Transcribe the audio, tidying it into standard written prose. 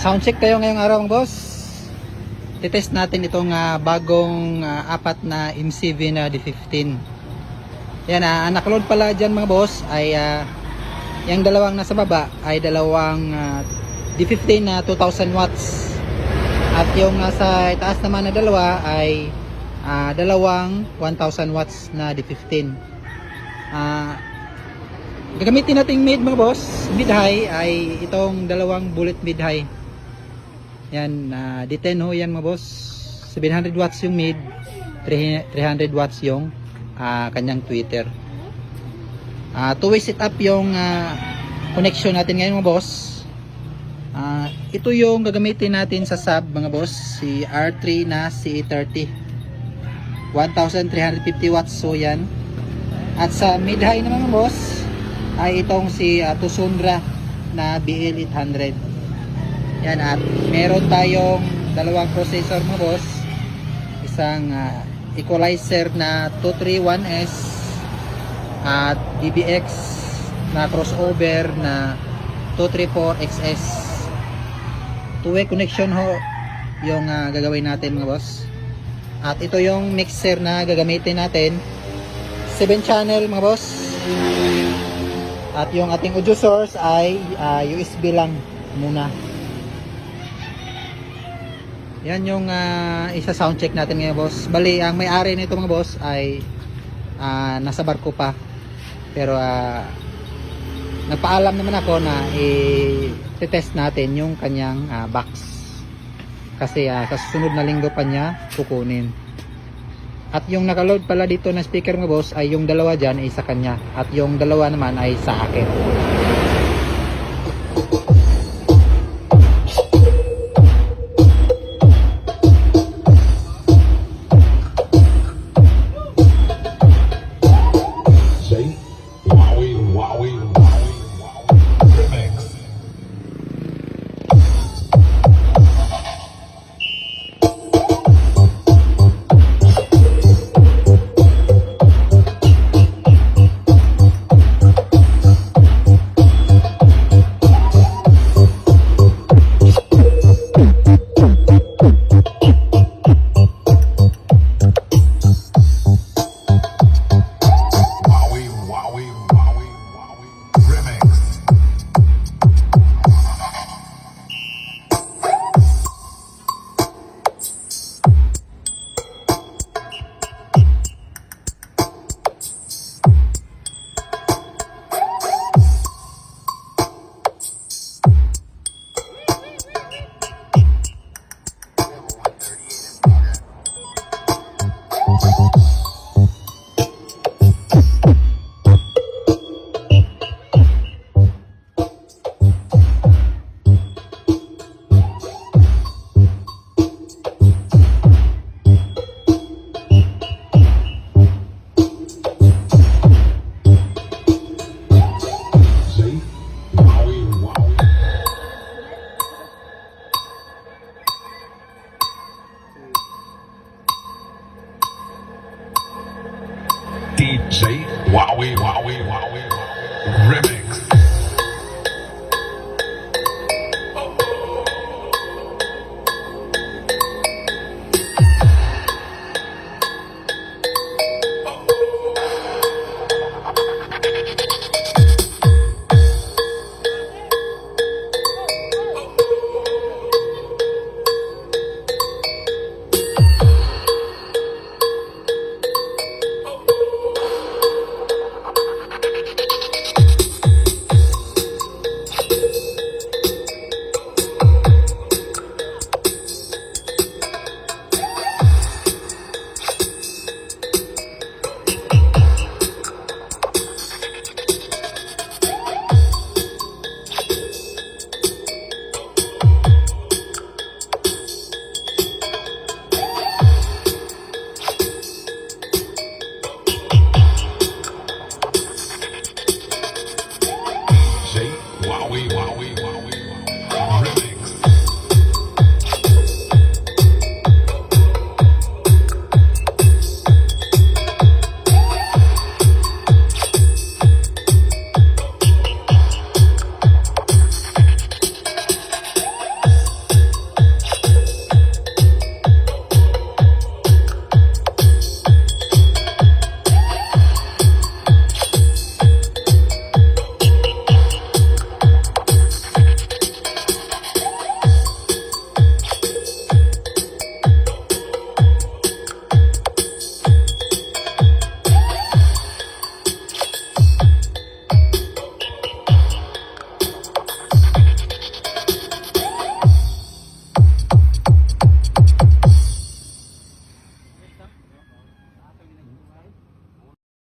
Sound check tayo ngayong araw mga boss. Titest natin itong bagong apat na MCV na D15. Yan, ang nakaload pala dyan mga boss ay yung dalawang nasa baba ay dalawang D15 na 2000 watts. At yung nasa taas naman na dalawa ay dalawang 1000 watts na D15. Gagamitin nating mid mga boss, mid high ay itong dalawang bullet mid high. Yan, D10 ho yan mga boss. 700 watts yung mid, 300 watts yung kanyang tweeter. Two-way setup yung connection natin ngayon mga boss. Ito yung gagamitin natin sa sub mga boss, si R3 na CE30, 1350 watts so yan. At sa mid high naman mga boss ay itong si Tusundra na BL800. Yan, at meron tayong dalawang processor mga boss, isang equalizer na 231S at DBX na crossover na 234XS. Two-way connection ho yung gagawin natin mga boss. At ito yung mixer na gagamitin natin, 7 channel mga boss. At yung ating audio source ay USB lang muna. Yan yung isa sound check natin ngayon boss. Bali, ang may-ari nito mga boss ay nasa barko pa. Pero nagpaalam naman ako na i-test natin yung kanyang box. Kasi sa susunod na linggo pa niya kukunin. At yung nakaload pala dito na speaker mga boss ay yung dalawa dyan ay sa kanya. At yung dalawa naman ay sa akin. DJ Wowie Wowie Wowie.